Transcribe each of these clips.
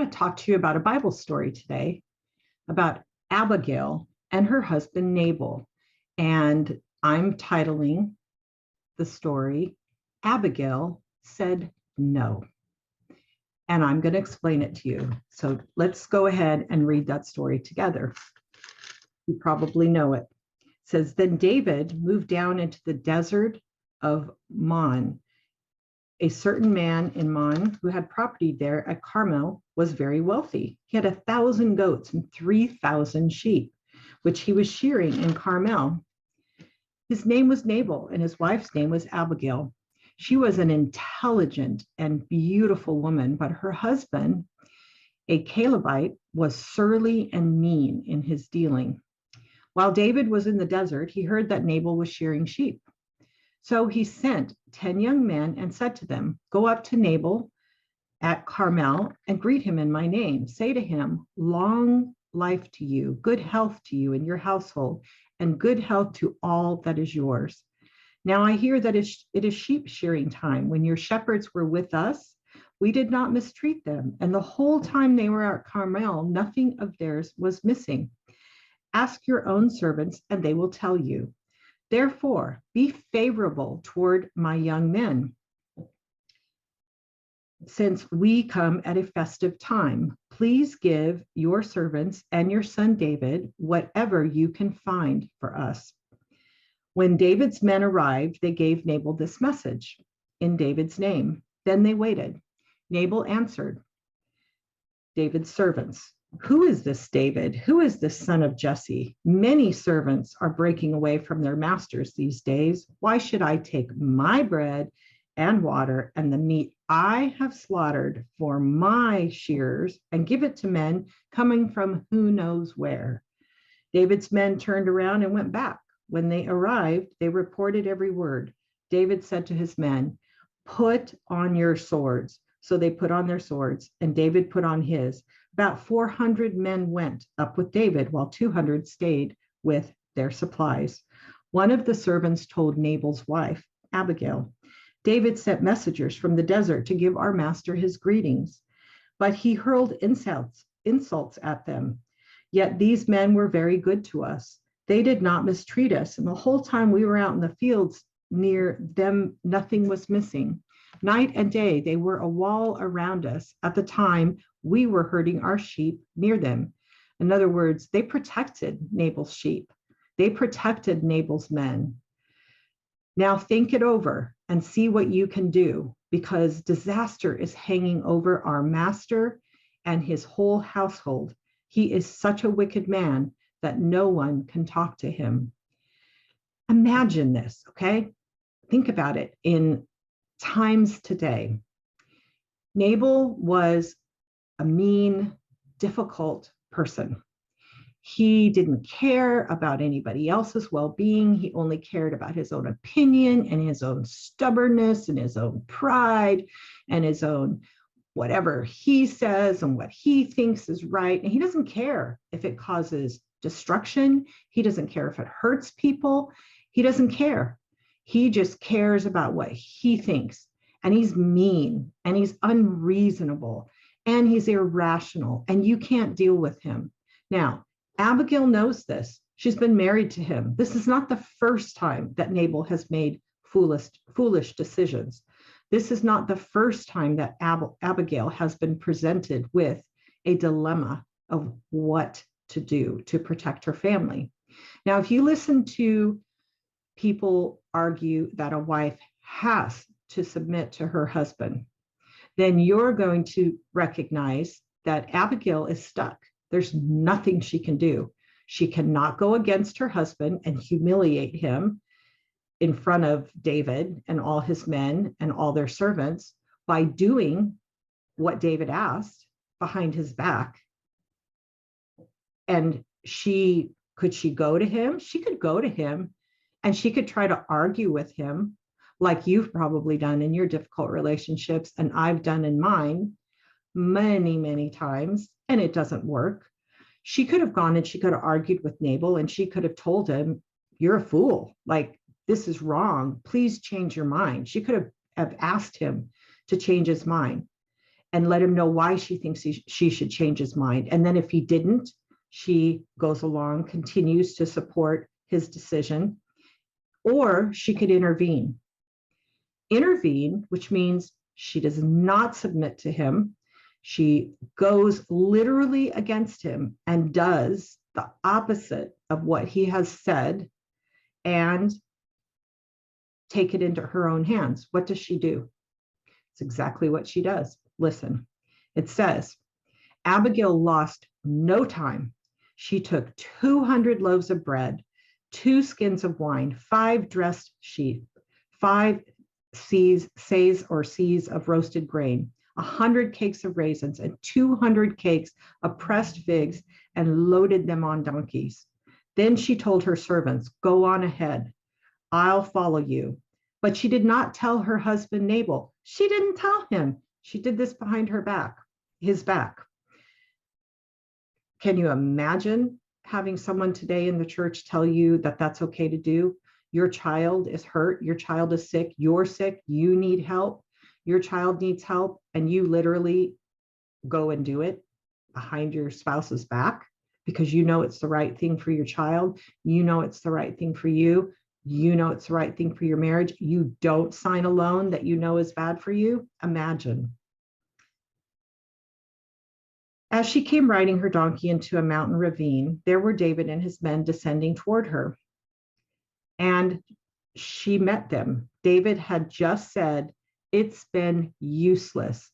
going to talk to you about a Bible story today about Abigail and her husband Nabal. And I'm titling the story, Abigail Said No. And I'm going to explain it to you. So let's go ahead and read that story together. You probably know it. It says, Then David moved down into the desert of Mon. A certain man in Mon who had property there at Carmel was very wealthy. He had 1,000 goats and 3,000 sheep, which he was shearing in Carmel. His name was Nabal, and his wife's name was Abigail. She was an intelligent and beautiful woman, but her husband, a Calebite, was surly and mean in his dealing. While David was in the desert, he heard that Nabal was shearing sheep. So he sent 10 young men and said to them, Go up to Nabal at Carmel and greet him in my name. Say to him, Long life to you, good health to you and your household, and good health to all that is yours. Now I hear that it is sheep shearing time. When your shepherds were with us, we did not mistreat them. And the whole time they were at Carmel, nothing of theirs was missing. Ask your own servants, and they will tell you. Therefore, be favorable toward my young men. Since we come at a festive time, please give your servants and your son David whatever you can find for us. When David's men arrived, they gave Nabal this message in David's name. Then they waited. Nabal answered David's servants, Who is this David? Who is this son of Jesse? Many servants are breaking away from their masters these days. Why should I take my bread and water and the meat I have slaughtered for my shearers and give it to men coming from who knows where? David's men turned around and went back. When they arrived, they reported every word. David said to his men, Put on your swords. So they put on their swords, and David put on his. About 400 men went up with David, while 200 stayed with their supplies. One of the servants told Nabal's wife, Abigail, David sent messengers from the desert to give our master his greetings, but he hurled insults at them. Yet these men were very good to us. They did not mistreat us, and the whole time we were out in the fields near them, nothing was missing. Night and day, they were a wall around us. At the time, we were herding our sheep near them. In other words, they protected Nabal's sheep. They protected Nabal's men. Now think it over and see what you can do, because disaster is hanging over our master and his whole household. He is such a wicked man that no one can talk to him. Imagine this, okay? Think about it in times today. Nabal was a mean, difficult person. He didn't care about anybody else's well-being. He only cared about his own opinion and his own stubbornness and his own pride and his own whatever he says and what he thinks is right. And he doesn't care if it causes destruction. He doesn't care if it hurts people. He doesn't care. He just cares about what he thinks. And he's mean and he's unreasonable and he's irrational, and you can't deal with him. Now, Abigail knows this. She's been married to him. This is not the first time that Nabal has made foolish decisions. This is not the first time that Abigail has been presented with a dilemma of what to do to protect her family. Now, if you listen to people argue that a wife has to submit to her husband, then you're going to recognize that Abigail is stuck. There's nothing she can do. She cannot go against her husband and humiliate him in front of David and all his men and all their servants by doing what David asked behind his back. And could she go to him? She could go to him and she could try to argue with him, like you've probably done in your difficult relationships and I've done in mine many, many times, and it doesn't work. She could have gone and she could have argued with Nabal and she could have told him, you're a fool. Like, this is wrong. Please change your mind. She could have asked him to change his mind. and let him know why she thinks she should change his mind. And then if he didn't, she goes along, continues to support his decision, or she could intervene. Intervene, which means she does not submit to him. She goes literally against him and does the opposite of what he has said and take it into her own hands. What does she do? It's exactly what she does. Listen, it says, Abigail lost no time. She took 200 loaves of bread, 2 skins of wine, 5 dressed sheep, 5 seahs of roasted grain, 100 cakes of raisins, and 200 cakes of pressed figs, and loaded them on donkeys. Then she told her servants, go on ahead. I'll follow you. But she did not tell her husband Nabal. She didn't tell him. She did this behind his back. Can you imagine having someone today in the church tell you that that's okay to do? Your child is hurt. Your child is sick. You're sick. You need help. Your child needs help. And you literally go and do it behind your spouse's back because you know it's the right thing for your child. You know it's the right thing for you. You know it's the right thing for your marriage. You don't sign a loan that you know is bad for you. Imagine. As she came riding her donkey into a mountain ravine, there were David and his men descending toward her. And she met them. David had just said, it's been useless.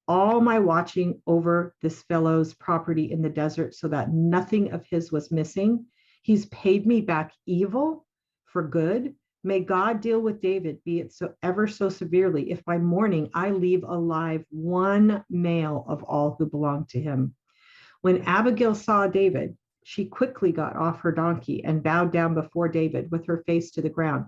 All my watching over this fellow's property in the desert so that nothing of his was missing. He's paid me back evil for good. May God deal with David, be it so ever so severely, if by morning I leave alive one male of all who belong to him. When Abigail saw David, she quickly got off her donkey and bowed down before David with her face to the ground.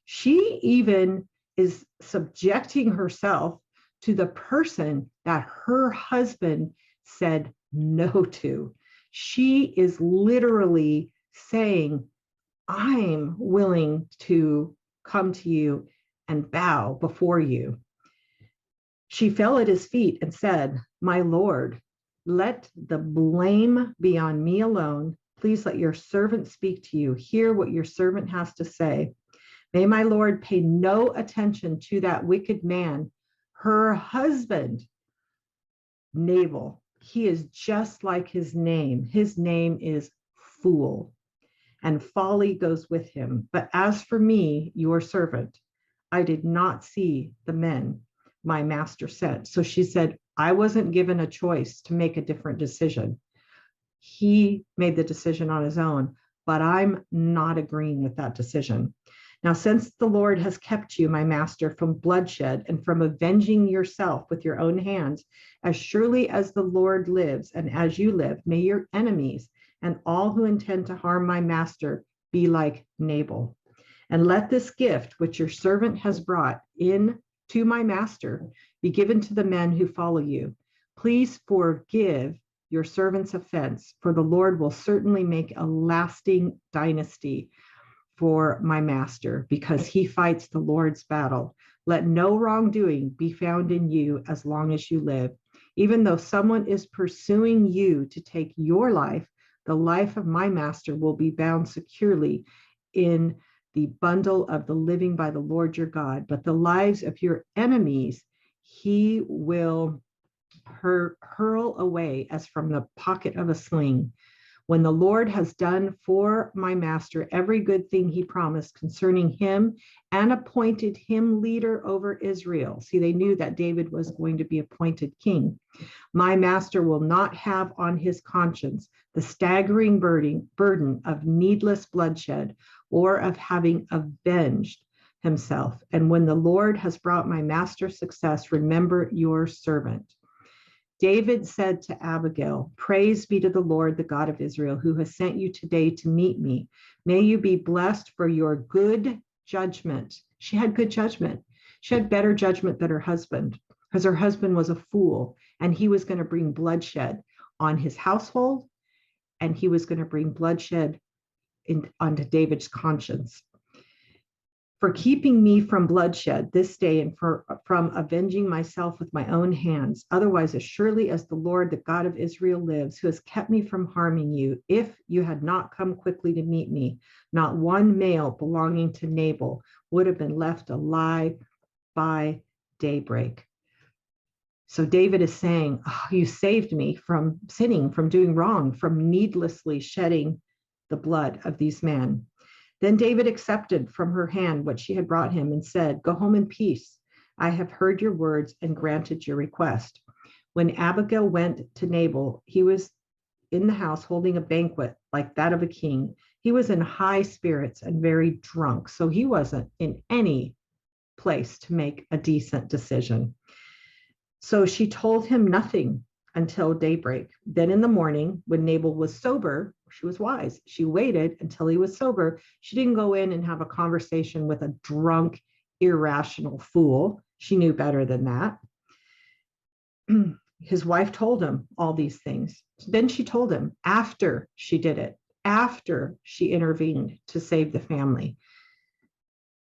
She even is subjecting herself to the person that her husband said no to. She is literally saying, I'm willing to come to you and bow before you. She fell at his feet and said, my Lord, let the blame be on me alone. Please let your servant speak to you. Hear what your servant has to say. May my Lord pay no attention to that wicked man, her husband, Nabal. He is just like his name. His name is Fool, and folly goes with him. But as for me, your servant, I did not see the men my master sent. So she said, I wasn't given a choice to make a different decision. He made the decision on his own, but I'm not agreeing with that decision. Now, since the Lord has kept you, my master, from bloodshed and from avenging yourself with your own hands, as surely as the Lord lives and as you live, may your enemies and all who intend to harm my master be like Nabal. And let this gift which your servant has brought in to my master be given to the men who follow you. Please forgive your servant's offense, for the Lord will certainly make a lasting dynasty for my master, because he fights the Lord's battle. Let no wrongdoing be found in you as long as you live. Even though someone is pursuing you to take your life, the life of my master will be bound securely in the bundle of the living by the Lord your God. But the lives of your enemies he will hurl away as from the pocket of a sling. When the Lord has done for my master every good thing he promised concerning him and appointed him leader over Israel. See, they knew that David was going to be appointed king. My master will not have on his conscience the staggering burden of needless bloodshed or of having avenged himself. And when the Lord has brought my master success, remember your servant. David said to Abigail, praise be to the Lord, the God of Israel, who has sent you today to meet me. May you be blessed for your good judgment. She had good judgment. She had better judgment than her husband, because her husband was a fool, and he was going to bring bloodshed on his household, and he was going to bring bloodshed onto David's conscience. for keeping me from bloodshed this day and from avenging myself with my own hands. Otherwise, as surely as the Lord, the God of Israel lives, who has kept me from harming you, if you had not come quickly to meet me, not one male belonging to Nabal would have been left alive by daybreak. So David is saying, oh, you saved me from sinning, from doing wrong, from needlessly shedding the blood of these men. Then David accepted from her hand what she had brought him and said, go home in peace. I have heard your words and granted your request. When Abigail went to Nabal, he was in the house holding a banquet like that of a king. He was in high spirits and very drunk, so he wasn't in any place to make a decent decision. So she told him nothing until daybreak. Then in the morning, when Nabal was sober, she was wise. She waited until he was sober. She didn't go in and have a conversation with a drunk, irrational fool. She knew better than that. His wife told him all these things. Then she told him after she did it, after she intervened to save the family.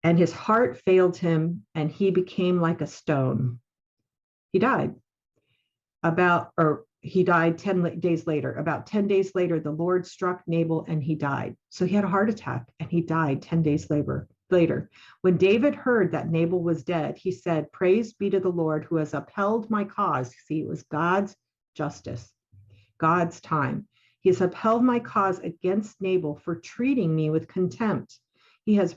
And his heart failed him, and he became like a stone. He died. He died 10 days later. About 10 days later, the Lord struck Nabal and he died. So he had a heart attack and he died 10 days later. When David heard that Nabal was dead, he said, praise be to the Lord who has upheld my cause. See, it was God's justice, God's time. He has upheld my cause against Nabal for treating me with contempt. He has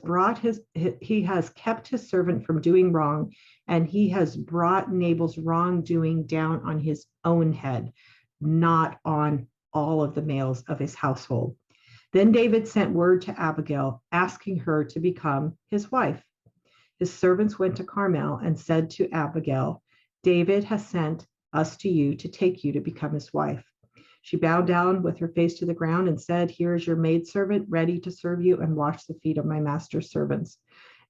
kept his servant from doing wrong, and he has brought Nabal's wrongdoing down on his own head, not on all of the males of his household. Then David sent word to Abigail, asking her to become his wife. His servants went to Carmel and said to Abigail, David has sent us to you to take you to become his wife. She bowed down with her face to the ground and said, here is your maidservant ready to serve you and wash the feet of my master's servants.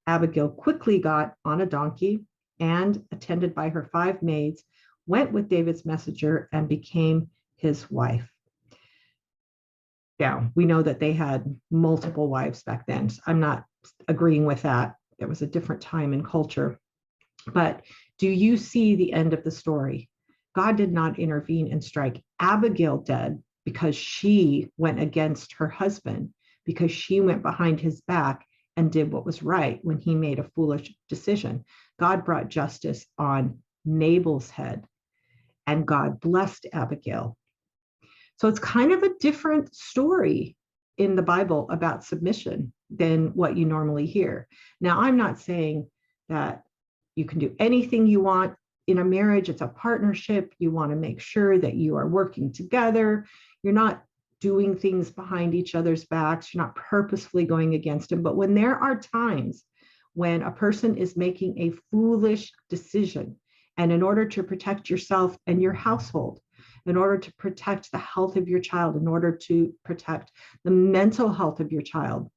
Abigail quickly got on a donkey and, attended by her 5 maids, went with David's messenger and became his wife. Yeah, we know that they had multiple wives back then. So I'm not agreeing with that. It was a different time and culture. But do you see the end of the story? God did not intervene and strike Abigail dead because she went against her husband, because she went behind his back and did what was right when he made a foolish decision. God brought justice on Nabal's head, and God blessed Abigail. So it's kind of a different story in the Bible about submission than what you normally hear. Now, I'm not saying that you can do anything you want in a marriage. It's a partnership. You want to make sure that you are working together. You're not doing things behind each other's backs. You're not purposefully going against them. But when there are times when a person is making a foolish decision, and in order to protect yourself and your household, in order to protect the health of your child, in order to protect the mental health of your child,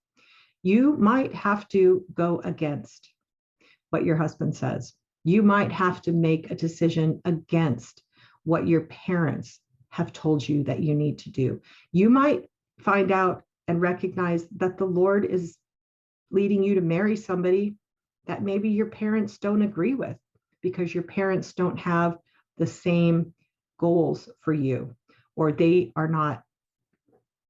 you might have to go against what your husband says. You might have to make a decision against what your parents have told you that you need to do. You might find out and recognize that the Lord is leading you to marry somebody that maybe your parents don't agree with, because your parents don't have the same goals for you, or they are not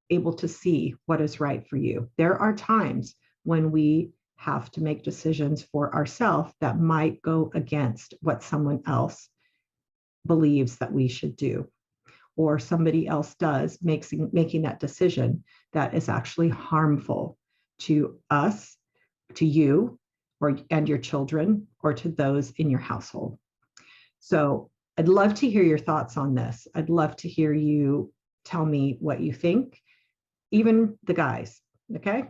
able to see what is right for you. There are times when we have to make decisions for ourselves that might go against what someone else believes that we should do, or somebody else does, making that decision that is actually harmful to us, to you, and your children, or to those in your household. So I'd love to hear your thoughts on this. I'd love to hear you tell me what you think, even the guys. Okay,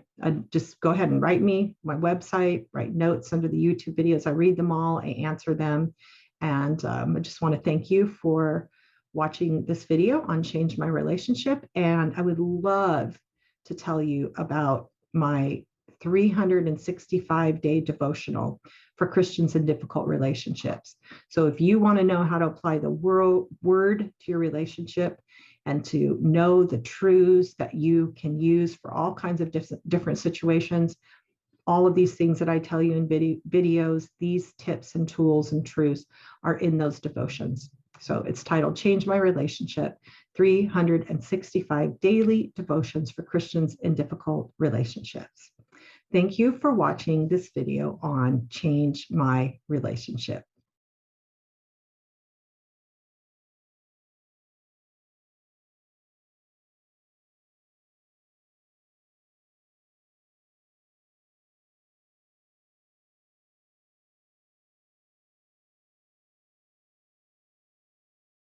just go ahead and write me my website, write notes under the YouTube videos. I read them all, I answer them. And I just want to thank you for watching this video on Change My Relationship. And I would love to tell you about my 365-day devotional for Christians in difficult relationships. So if you want to know how to apply the word to your relationship, and to know the truths that you can use for all kinds of different situations, all of these things that I tell you in videos, these tips and tools and truths are in those devotions. So it's titled Change My Relationship, 365 Daily Devotions for Christians in Difficult Relationships. Thank you for watching this video on Change My Relationship.